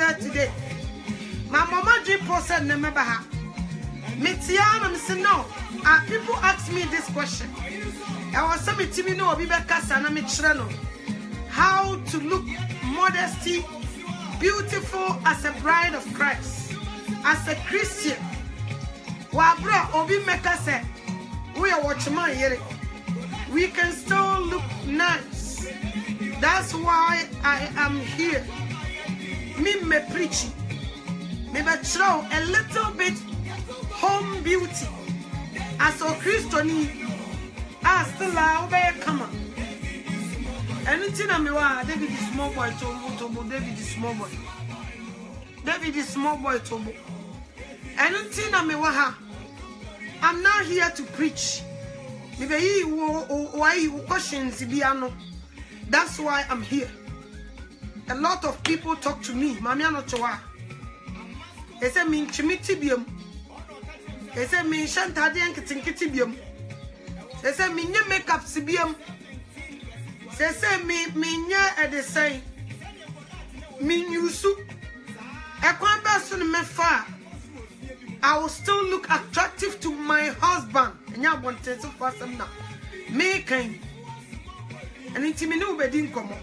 here today. My mama dream person never ha. Metiana me say no. People ask me this question. I was saying to me no, how to look modesty, beautiful as a bride of Christ, as a Christian. Wabra obi meka say we are watching my here. We can still look nice. That's why I am here. Me preaching. Me show a little bit home beauty. As a Christian, I still obey come on. Anything I mean, David is small boy to David is small boy. David is small boy to anything I mean, I'm not here to preach. Maybe why you questions Biano. That's why I'm here. A lot of people talk to me. Mami anochowa. They say me chimitibium. They say me shantadi and kitinkitibium. They say me nye makeup sibium. They say me nye edesay. Me nyusu. Ekwamba sun mefa. I will still look attractive to my husband. And you want to for some now. Me kind. And it's me no bedin come.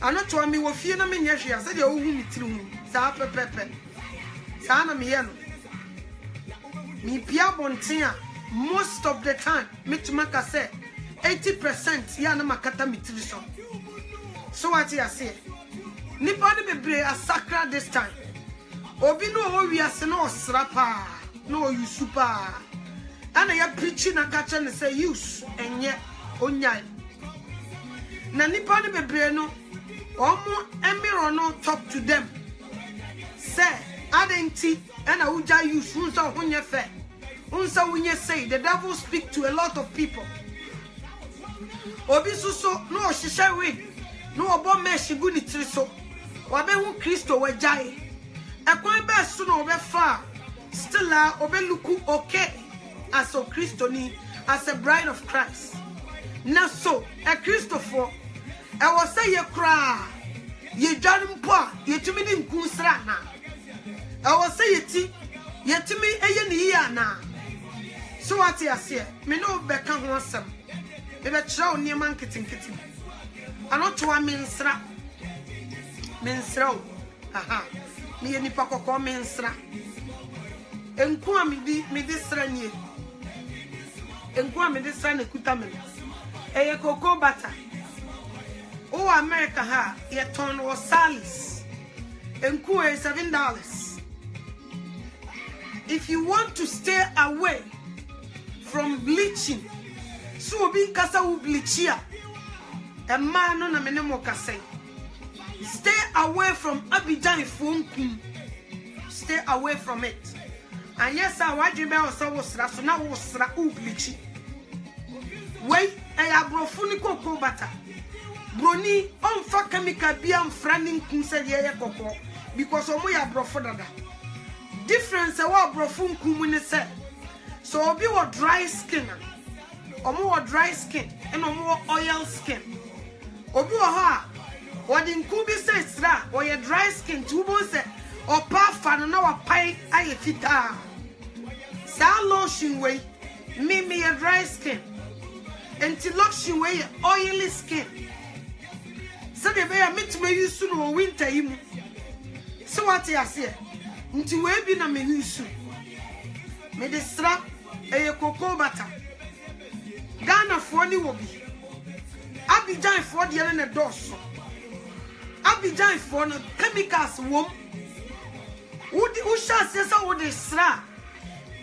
I not to me wo fie na me nyehwe. I said you hu me tiru. Sa pepepe. Sa na me ye no. Me pia bonten a most of the time me to maka say 80% ya na makata me tiru so. So what you say? Nipa ni bebre a sacra this time. Obi no ho wiase no osrapa no you super ana ya preaching na kacha ne say use enye onyai na nipa ne bebre no omo emiro no talk to them say adenti ana uja use unsa honye fe unsa unye say the devil speak to a lot of people obi suso no ohihye wig no obo mesh gu ni tiri so wabe hu Kristo wajai ekwan be so no be fa still obe look okay as a Christian, as a bride of Christ. Now so a Christopher I was say ye cry ye jarum po ye timi ni nkunsra na I was say ye timi eye ni ya na so what you say me no be ka ho asem me be kira oni man kitinkiti anoto a mensra aha me ye nipa kokko mensra enku a me di sra nie enku a me di sra na kuta me eye cocoa butter o America ha ye ton was salis enku e $7. If you want to stay away from bleaching so be kasa u bleachia e man no na me ne mo kasa stay away from Abidjan Fonkum. Stay away from it. And yes, I want you to so now wasra ublichi. Wait, I have brofunico cobata. Broni on fa chemical be am franning kunsa cocoa because omoya brofodada. Difference wa brofunkum when say. So obi wa dry skin. Omo dry skin and omo oil skin. Obi wa ha what in Kubi says, or your dry skin, two bones, or puff and no pie, I fita. Sa lotion way, me a dry skin, and to lotion way, oily skin. So the way I meet me use soon or winter him. So what I say, into where be na me use. Me the strap a cocoa butter. Ghana for the wobby. Abidjan for the other dorsal. Abidjan for no chemicals wom. Who shall say so with the sra?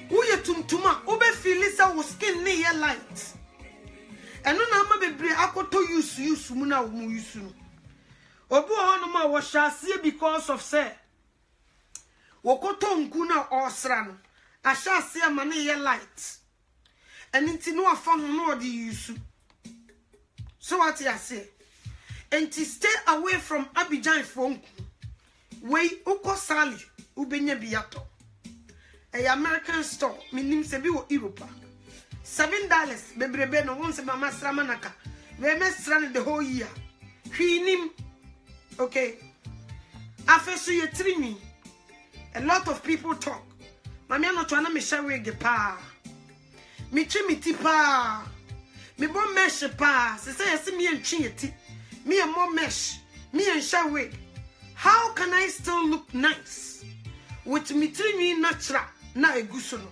Who ye tuntuma, ube filisa wo skin ne ye light. And no nama bebre akoto use muna umu use. Obu honoma wa shall see because of say. Wokoto nkuna or sran. I shall see a money ye light. And into no afan no the use. So what I say? And to stay away from Abidjan Fonku, way uko sali ubenye biato. A American store, minim sebi wo Europa. $7, bebrebe no once mama sramanaka. We must run the whole year. Hwinim, okay. After you treat me, a lot of people talk. Mami not trying to me share wig pa. Me treat me tipa. Me bon mesh pa. Se say see me and chinity. Me and more mesh. Me and share wig. How can I still look nice with me treat me natural na egusono?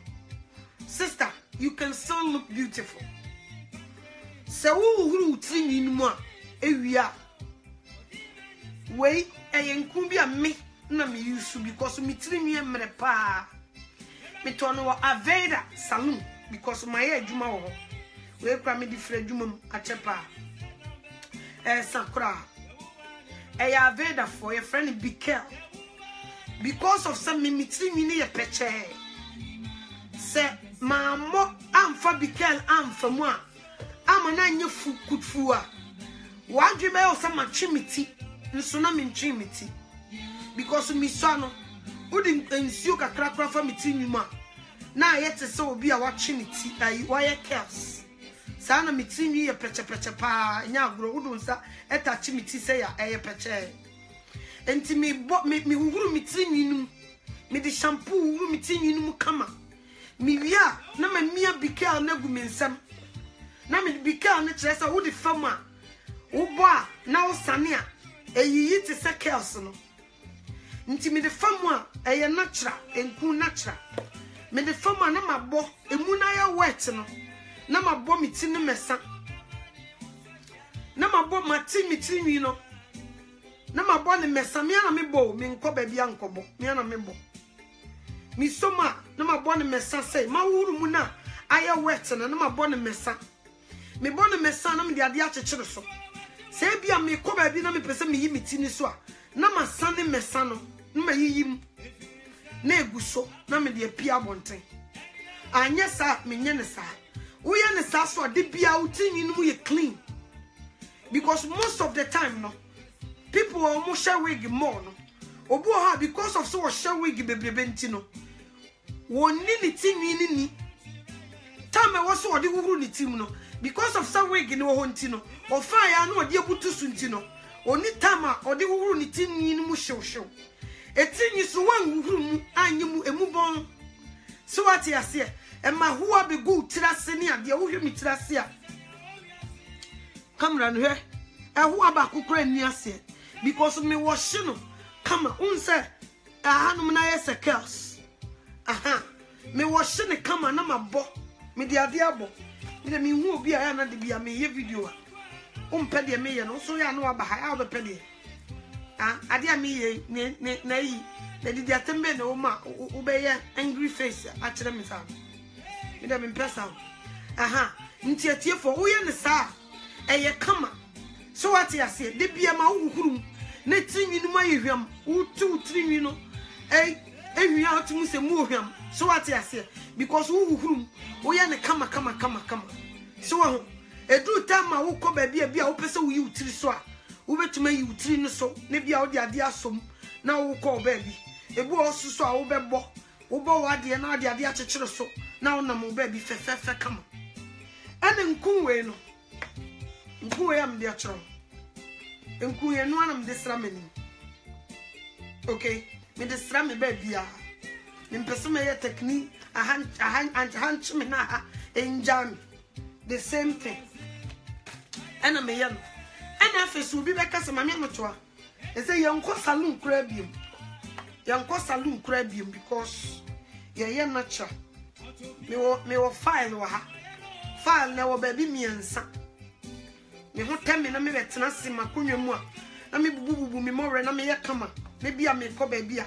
Sister, you can still look beautiful. Se who treat me no ewia. Wait, a me na me use because me treat me emre pa. Me to no Aveda salon because my hair juma wo. We kwa me di fre juma achepa. Sakura. Aveda for your friend Bikel. Because of some me treat me near peche. Say ma mo am for Bikel am for moi. Am na nye fu kutfua. Wa dwe be o sama chimiti. Nso na me chimiti. Because me son udi ensio kakra kra fa me tinwuma na yete se obi a watching it ai wire chaos sa na me tinwi ye peche pa nya agro udu nsa eta chimiti se ya eye peche enti me huhuru me tinwi num me di shampoo huhuru me tinwi num kama me wia na ma mia Bikel na gu me nsam na me Bikel na kire se udi fama wo bo a na wo sane a eyiyi ti se chaos no nti me de famwa eye natural enku natural me de famwa na mabo emu na ya wet no na mabo mi ti ne mesa na mabo mati mi ti nwi no na mabo ne mesa me na me bo me nko ba bia nkobo me na me bo mi soma na mabo ne mesa sei ma wuru mu na aya wet no na mabo ne mesa me bo ne mesa na me de ade a chechire so sei bia me ko ba bi na me pese me yi mi ti ni so a na masane mesa no na yiyim na eguso na me de pia bonten anya sa me nye ne sa wo ye ne sa so de bia utinyi no ye clean because most of the time no people almost share wig more no obu ha because of so share wig bebrebe nti no woni ni tinyi ni time e wo so de wuru ni tim no because of so wig ni wo ho nti no o fa ya no de ebutu su nti no oni tama odi wuru ni tinyi ni mu hwehwew etinyi so wan wuru mu anyi mu emu bon so what ya say e ma huwa be go tirase ni ade wo hwe mi tirase a camera no hwe e huwa ba kokora ni ase because me wash no kama unse ahanum na yese chaos me wash ne kama na mabo me de ade abo me de me hu obi a ya na de bia me ye video a umpe de me ye no so ya no aba ha a be de ade a me ye na yi na di atembe na o ma o be ye angry face a kire me sa me de me pesa nti atie fo wo ye ne sa eye kama so what ya say de bia ma wo hurum na tinwi no ma yehwam wo tu tinwi no ehwia otum se mu ohwam so what ya say because wo hurum wo ye ne kama so wo edu tama wo ko ba bia wo pese wo yi utiri so a wo betuma yi utiri no so ne bia wo de ade asom na wo ko ba bi ebu osuso a wo bebo wo bo wa de na ade ade akekere so na wo na mo ba bi fefefe kama ane nkunwe no nkunwe am de akero nkunwe no anam de sra mani okay me de sra me ba bia me pese me ye technique ahan chime na enjam the same thing and I'm a young and after will be back as a mamma toa. They say young saloon crabium. Young saloon crabium because you're young natural. Me will file now, baby, me and son. You won't tell me, no, me let us see my cunya more. Let me boo me more and I may come. Maybe I may call baby.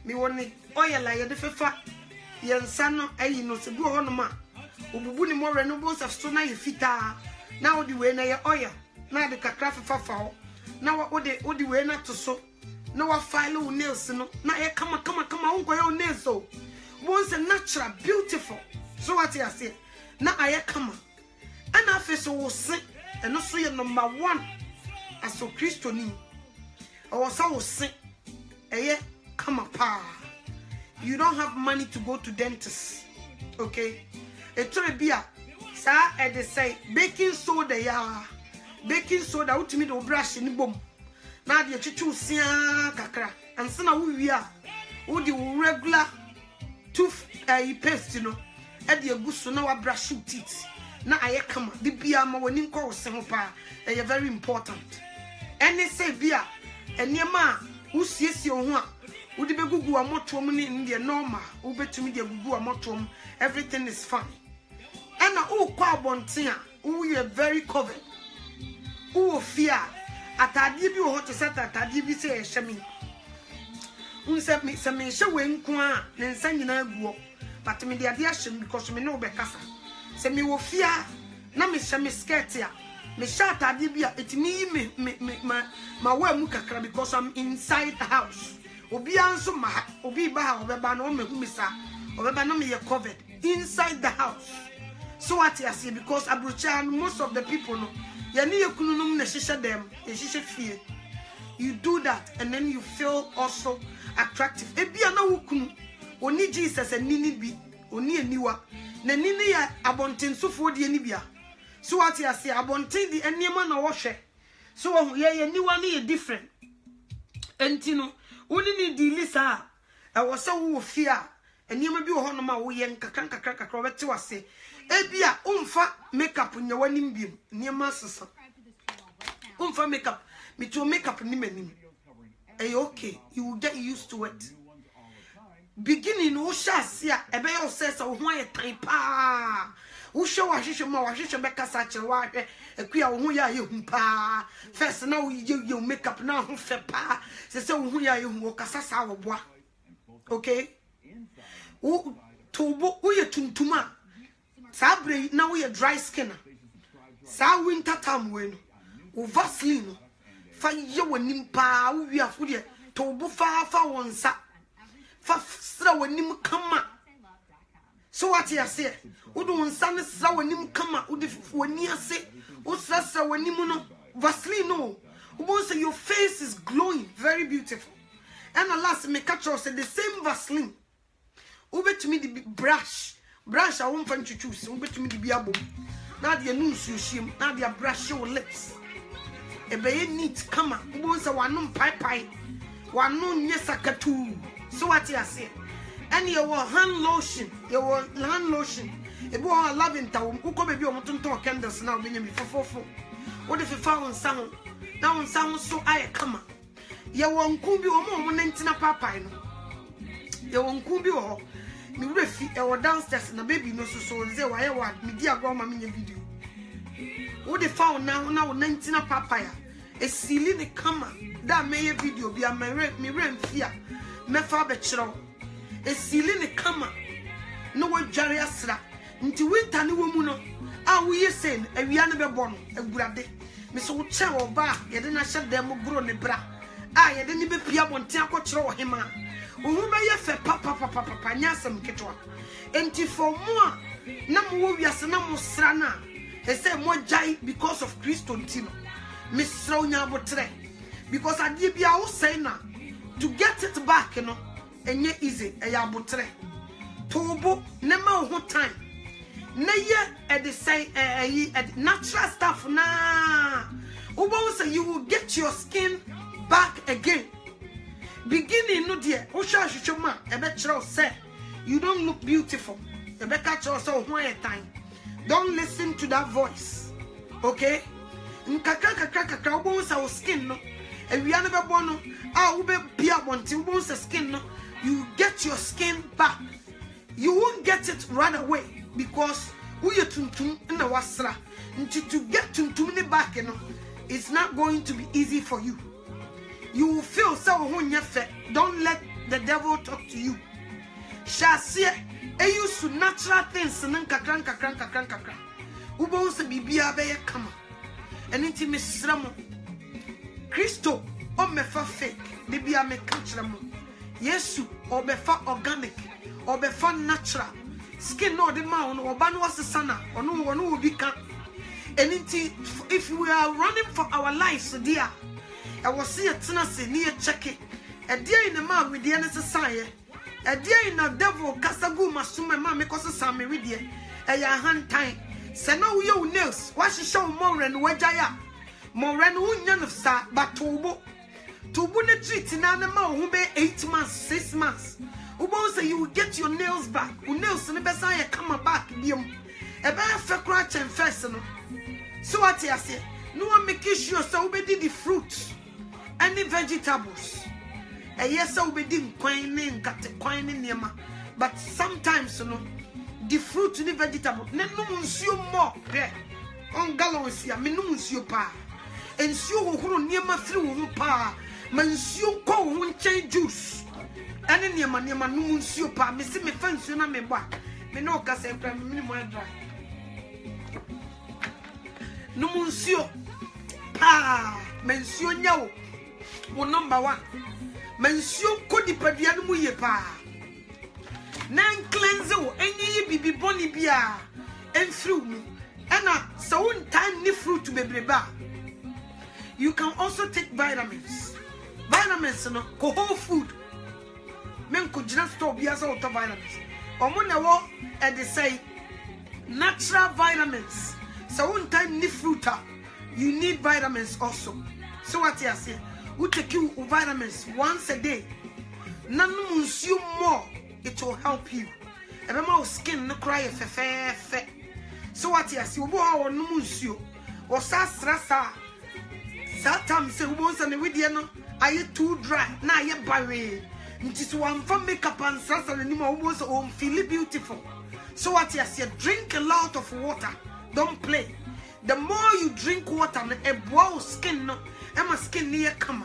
Me want it oil like a fat. Young son, I know, so go on, ma. Ubuni more renewables of so na fita. Now the way na your oil. Now the craft for now what the way not to so. Now I file nails no. Now you come on go your nails so. Once a natural, beautiful. So what I say. Now I come. And I feel so sick and also your number one as so Christian. I was so sick. Come up. You don't have money to go to dentist. Okay? Etrebia sa e de say baking soda ya baking soda ultimate do brush ni bom na de chichu sia kakra ansana we are the regular tooth paste no e de aguso na wa brush teeth na aye kama de bia ma wani nko wose ho pa e very important any say bia eniema usiesie ho a udi begugu amotom ni ndie normal ubetumi de gugu amotom everything is fine and o kwa abonten a we are very covered o fear atade bi o ho to set atade bi say ehye unse me se me hye we nko a ne nsa nyina aguo but me de ade ahye because me no be kasa se me wo fear na me hye me skirt a me hye atade bi a etimi me ma wa mu kakra because I'm inside the house obi anso ma obi ba ha obeba na o mehu misa obeba na me ye covered inside the house so what you see because abrucha most of the people no ye ni yekununum na hihye dem ye hihye fie you do that and then you feel also attractive ebia na wukunu oni Jesus anini bi oni aniwa na nini ya abonten sofo de ani bia so what you see abonten di eniema na wo hwe so ye niwa na ye different entino woni ni di lisa e wo se wo fia eniema bi wo ho no ma wo ye nkakra obete wase ebia umfa makeup nyawani mbiem eniema sesa umfa makeup me to makeup ni manim okay you will get used to it beginning wo sha sia ebe yo se wo ho aye tan pa wo hwe wa hwehwe ma wa hwehwe be kasa kire wa hwe akua wo ho ya ye hu pa first na wo ye makeup na ho fe pa se wo ho ya ye hu wo kasa sa wo boa okay wo tobo wo ye tuntuma sa bre na wo ye dry skin sa winter time we no wo Vaseline no fa ye wanim pa wo wi afode tobo fa wonsa fa sra wanim kama so what you say wodo wonsa ne sra wanim kama wodi wani ase wo sra wanim no Vaseline no wo say your face is glowing very beautiful and the last me catch us the same Vaseline wo betumi di brush a won fa nchuchu wo betumi di bia bom na de anu nsuo hiem na de brush your lips ebe neat kama wo say wanu pai wanu nye sakatu so what you say and your hand lotion ebe o lavender wo ko be bi o motonton candles na obenye mi fofofo wo de fefa won sa ho na won sa ho so aye kama ye won ku bi o mo nantina papai no ye won ku bi o mi refi e wo downstairs na baby no so nze wa ye wa mi di agwa ma me video wo de fa na wo nantina papaya e sili ne kama da me video bi a mi remfia me fa be kiro e sili ne kama no wo dware asra nti winter ne wo mu no a wo ye sen awia ne be bo no agurade me so wo che wo ba ye de na hye dem gro ne bra a ye de ne be pia bonten akokiro wo hema wo hu be ye fe papa nyasem ketwa enti for mo na mo wo wiase na mo sra na e say mo jai because of Christo ntino me sra onya botre because ade bia wo say na to get it back no enye easy e ya botre tobo ne ma ho time na ye e de say natural stuff na wo bo say you will get your skin back again beginning no dear wo sha hwehwema e be kire say you don't look beautiful e be ka kire say ho aye time don't listen to that voice okay nkaka wo bo say wo skin no ewia no be bo no a wo be bia bonti wo bo say skin no you get your skin back you won't get it right away because we are tuntum na wasra to get tuntum ne back no it's not going to be easy for you. You will feel so hunyefe. Don't let the devil talk to you. Shasia, e use natural things kakran. Ubo se bibia be kama. Enti mesramo. Christo o mefa fake. Bibia me kanchram. Yesu o befa organic. O befa natural. Skin no de ma ono oba no wasesana. Ono obi kan. Enti if we are running for our lives dear. I was see a tenancy near check it. A dear in the man with the NSSI. A dear in a devil, Casagu Masuma, mamma, because of some meridian. A ya hand time. Say no, you nails. Why she show more and Wajaya? More and union of sa, but Tobo. To win treat in animal who be 8 months, 6 months. Ubo say you will get your nails back. Nails in the best I come back. A bear for crutch and fasten. So what I say? No one make sure so we did the fruits and the vegetables. And yes, so we didn't quine got the quine in yama. But sometimes the fruit and the vegetable. No monsieur more. On gallows here, me no monsieur pa. And so who near my through pa. Monsieur call one change juice. And in your money, my monsieur pa, Missy me fancy on me back. Me no case and minimum dry. No monsieur pa, monsieur no. Number 1. Monsieur could be padiamu pa. Nan cleanse any bibi bonny beer and through me. And so one tiny fruit to be breba. You can also take vitamins. Vitamins no whole food. Men could just stop bias out of vitamins. Or when I walk and they say natural vitamins. So one time ni fruita, you need vitamins also. So what you say? We take you vitamins once a day. None you more, it will help you. And my skin no cry fe. So what you say? We go no monsieur. Or sa. Sometimes say once and we no. Are you too dry? Now you barry. It is one for makeup and salsa and you almost feel beautiful. So what you say? Drink a lot of water. Don't play. The more you drink water, a bow skin no, and my skin near come.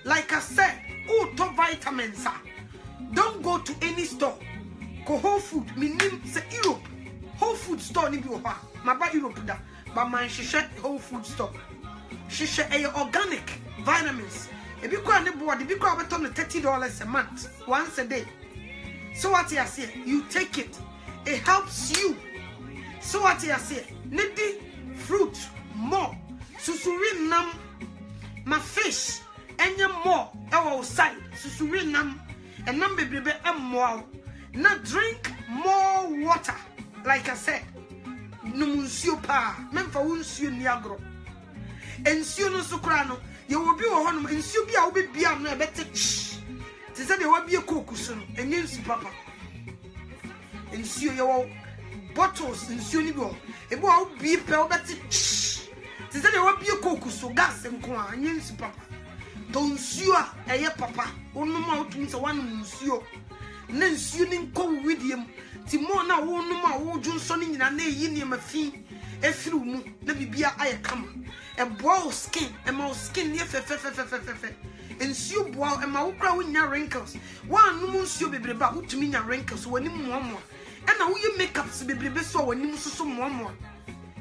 Like I said, top vitamins. Don't go to any store. Go Whole Food. Me name say Europe. Whole Food store ni bi oha. My ba Europe da. But my shisha Whole Food store. Shisha a organic vitamins. If you go board, if you go about $30 a month, once a day. So what you say? You take it. It helps you. So what you say? Need fruit more. Susurinam, my fish, and your more outside. Susurinam, and number baby and more. Now drink more water. Like I said, no monsieur pa, memfa unsio niagro. Ensio no sukrano. You will be one and you be a bit beyond a better. They said there will be a cocuson and you papa. And see your bottles in Sunibo. A boy be a better. They said there will be a cocus so gas and corn and you papa. Don't sue a papa. Only more to one monsieur. Then suing co with him. Timona won't know my old Johnson in a nay in him a fee. A few, let me be a come. A bow skin, a mouse skin near fe. And so bow and my crowing your wrinkles. One monsieur be about to mean your wrinkles when you more. And now you make up to be so when you so more.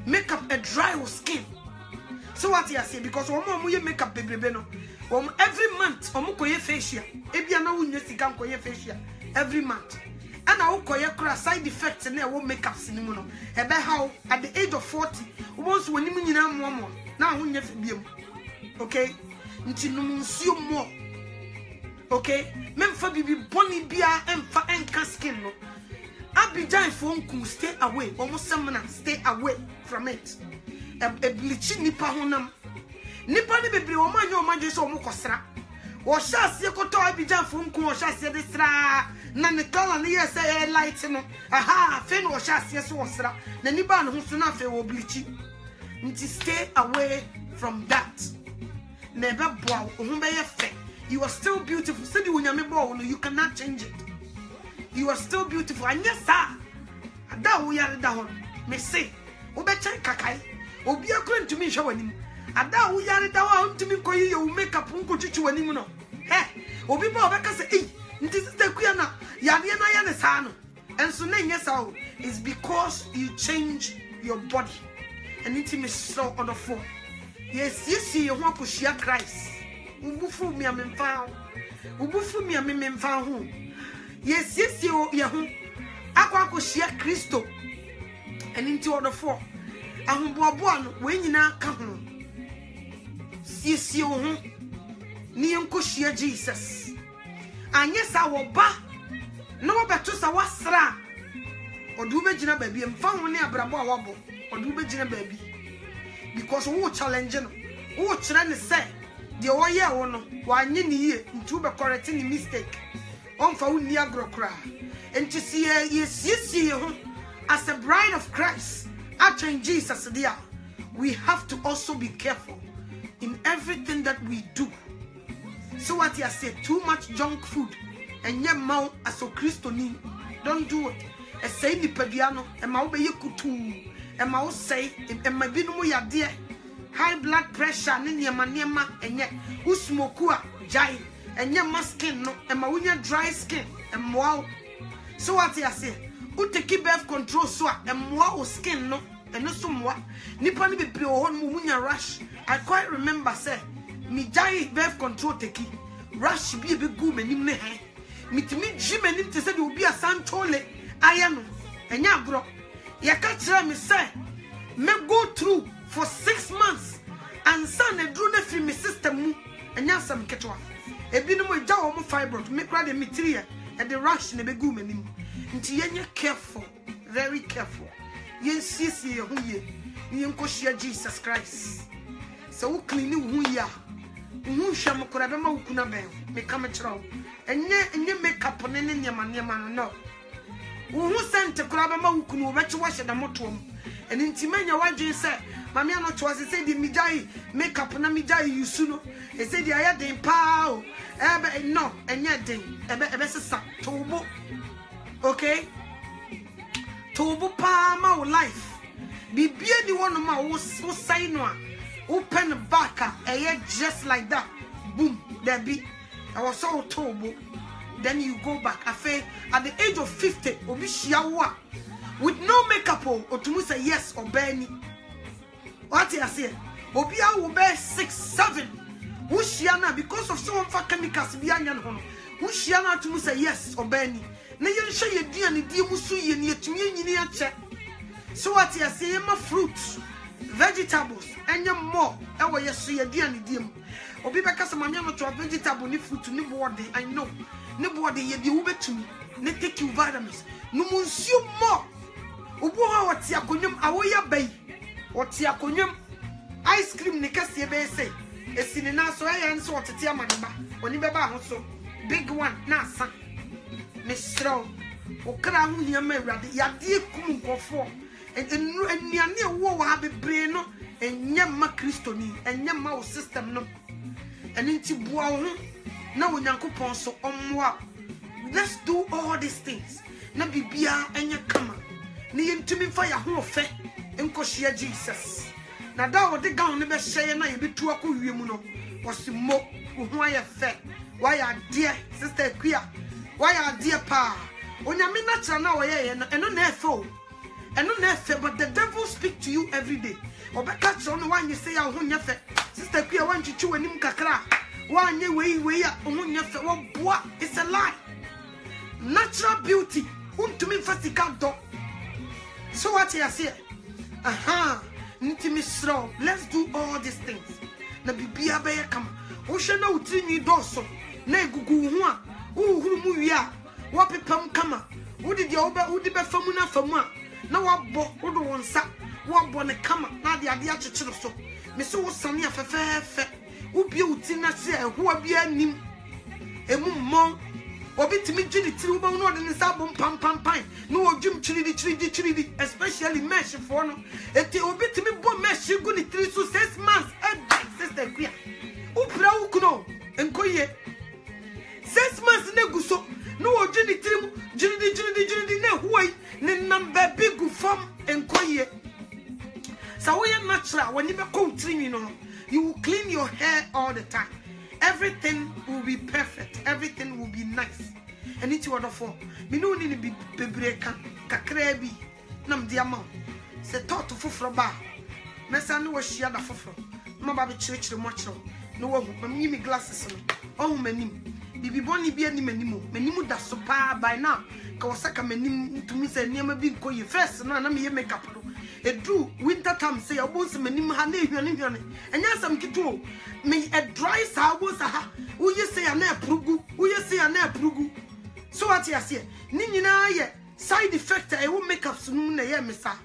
Make up a dry skin. So what you say? Because one more you make up baby beno. Every month, Omukoye facial. Ebia no win yesigan koye facial. Every month. And I will call your side effects and I won't make up cinnamon. About how at the age of 40, once when you mean one more. Now when you feel okay, until you see more. Okay, men for be bonny beer and for and caskin. I'll be giant phone could stay away, almost summoner, stay away from it. A bleaching nipa honam. Nipa ni baby, or man, your man just almost costra. Or shall see a coto, I'll be giant phone cool, shall see this ra. None the color near say light. Aha, fen or shall see a sorcerer. The niban who's enough will bleach you. To stay away from that. Never bow, you are still beautiful. Said you when you cannot change it. You are still beautiful. And yes, sir. Ada we are down. Me say, Obecha kakai. Obi akron to me show him. Ada we are down to me koyi you make up unko chichu anim no. Hey, Obi ba obeka say, "Eh, nti sister kuya na yade na ya ne sa no." And so na nyesa is because you change your body. And intimacy so on the phone. Yes, you see, you want to share Christ. Ubufu me a memfound. Ubufu me a memfound. Yes, you home. Aqua share Christo. And into on the phone. I won't boab when you now come. Yes, you home. Nianko share Jesus. And yes, I will ba. No better to Sawasra. Or do Regina baby and found near Brabo wobble. Or do Regina baby. Because who challenge who trying to say the oye ono wanye ni ye ntu be correct ni mistake onfa wonni agrokra enti see ye ho as a bride of Christ after Jesus there we have to also be careful in everything that we do. So what you say, too much junk food and your mouth as a Christian, don't do it. A say ni pediano and my be kutu and my say and my binu ya dear high blood pressure and your manema and yet who smoke jai and your skin no and my dry skin and wow. So what you say, who take birth control so and wow skin no and no somewhat nipani be pre on munya rush. I quite remember say mi jai birth control teki rush be good menim ne he mitimi jimenim te say de obi asantole ayano enya agro ya ka kire me say me go through for 6 months and son e dru na free me system mu enya sam ketwa ebi no mo ja wo mo fibroid me kra de material e de rush ne be good menim nti yenye careful, very careful. Yen sisi ye hu ye yen ko shia Jesus Christ. So wo clean hu ya hu hwa mo kora be ma wo kuna ben me ka me kira wo enye makeup ne ne nyama no wo hu sente kora be ma wo kuna wo be che wo hye da motom eni nti manya wadwen se mame ano to ase se di mijai makeup na mijai yusu no e se di aya den pa o ebe no enye den ebe sesa tobo. Okay, to palm life. Be the one of my say no open back just like that. Boom, there be. I was so tobo. Then you go back. I say at the age of 50, obishiawa with no makeup or to say yes or Benny. What I say? Obia will bear 6, 7. Wushiana because of some chemicals behind your home. Wushiana to say yes or Benny. Na yen hye ye dia ne die musu ye ne atumi nyini a che. So what you say ma fruits, vegetables, enye more e wo ye so ye dia ne die mu. Obi be kasa mame no to vegetable ni fruit ni body, I know. Ne body ye die wo betumi, ne take you vitamins. No munsu more. Obo ha wati akonyam awoya bai. Wati akonyam ice cream ne kase be say. Esini na so e nso otete amaneba. Oni be ba ho so. Big one na asa. Mistro, okra hu nyama awrade yade kum nkofo enuane wo wa bebre no enyama kristoni enyama wo system no enti bua wo na onyankopon so omwa. Let's do all these things na bibia enye kama na yentumi fa ya ho ofe enkohia Jesus na da wo de gaun ne be hye na ye betu akọ mu no osimo wo ho aye fe wa ya de sister Kuya. Why are dear pa? Onyame natural na oye no eno na efo. Eno na efe but the devil speak to you every day. Obeka tro no wan you say ya ho nyefe. Sister Kuya wan chichu anim kakra. Wan ye we ya ho nyefe wo boa. It's a lie. Natural beauty. Untumi fasika do. So what you say? Aha. Ntimi sro. Let's do all these things. Na bibia be kama. Wo hwe na utri ni do so. Na egugu ho a uhuru mu ya wo pepam kama wo de wo de be famu na famu a na wo bo wo do wonsa wo bo ne kama na de ade a chechiro so me so wo sane afefefe wo bia uti na se ho bia nim emu mmon wo bitimi gidi tiri wo ba no de ne sa bom pam no wo dwum chiridi especially mesh for no eti wo bitimi bo mesh gu ni 3 to 6 months sister Kuya wo pra wo kuno enkoye 6 months neguso no ojini trim jiri na huai ne number big form enkoye so we natural when you be country you know you will clean your hair all the time, everything will be perfect, everything will be nice. And it's wonderful me no ni be bebreka kakra bi nam dia ma se tot foforo ba mesa no wo hia da foforo ma ba be chirechire mo chiro no wo hu me glasses no oh manim bibi boni bi ani manimu da so pa by now ka wasaka manim to me say niam bi nkoye first na me ye makeup do edru winter time say obonse manim ha na ehwane enya sam kito me a dry sa obonse ha wo ye say na aprugu wo ye say na aprugu so what you say ni nyina ye side effect e wo makeups no na ye mesa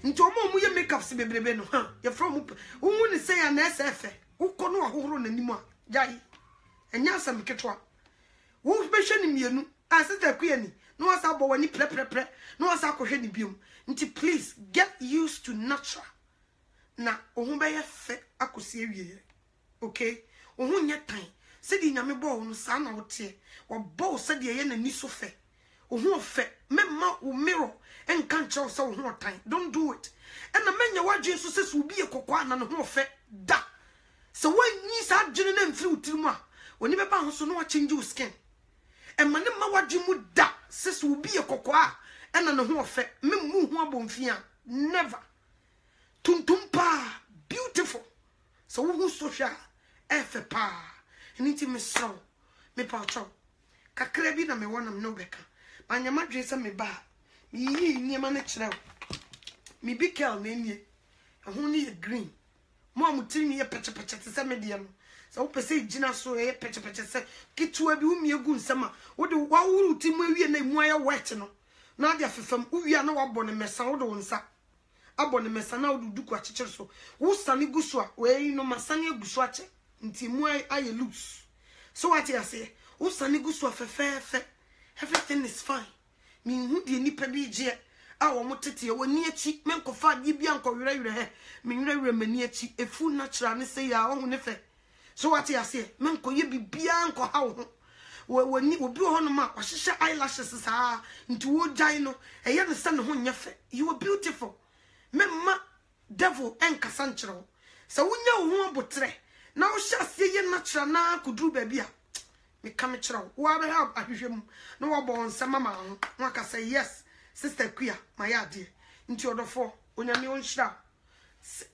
nti omo makeups bebrebe no ha ye from wo ni say na efe wo kono ahohoro na nimu a jai enya asam ketwa wo be hwe ni mienu asita kuya ni no wasa bo wani pre no wasa kohwe ni biom nti please get used to natural na ohun be ye fe akosi awie okay ohun nye tan se di nyame bo no sa na wote wo bo se di ye na ni so fe ohun fe memma wo mirror enka nche so ohun tan don't do it and na menya wadwe so se so bi e kokwa na no ho fe da so wanyi sa adwene na mfiri utirimu a woni be ba ho so no wa change your skin and man ma wadwe mu da se so bi e kokwa and na no ho fe memmu ho abomfia never tuntumpa beautiful so wo social efe pa nti me so me pa cho kakra bi na me wonam no beka manyama dwe se me ba yi niema na kire me bi kel na nie ho ni green mo amutimi ye peche te se me de no so wo pese gina so ye peche se kitua bi umie gu nsema wo de wa wuru timu awie na emu aye wet no na de afefam uwie na wabɔ ne mesa wo de wonsa abɔ ne mesa na wo dudu kwa chichir so wo sane gu so a we no masane aguso ache nti mu aye loose so what you say wo sane gu so afefefe everything is fine me hu de nipa bi je a wo motete ye woni achi menkofa de bia nkɔwerɛwerɛ he me werɛwerɛ mani achi efu natural ne say ya wo ne fe so what you say menkoye bibia nkɔ ha wo woni obi ho no ma kwahyehyɛ eyelashes saa nti wo gyan no eye ne se ne ho nyefe you are beautiful memma devil enkasa nkyerɛw sɛ wonya wo ho abotre na wo hyase ye natural na kuduru ba bia me kam kyerɛw wo abe ha ahwehwem na wo bɔ nsɛm ma ho no aka say yes sister Kuya my ade nti odofo onyame wo nhyira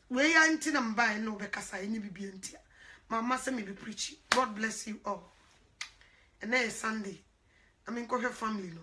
we ya nti na mbae no be kasa enye bibia ntia mama say me be preach God bless you all and then Sunday I mean, go your family, no.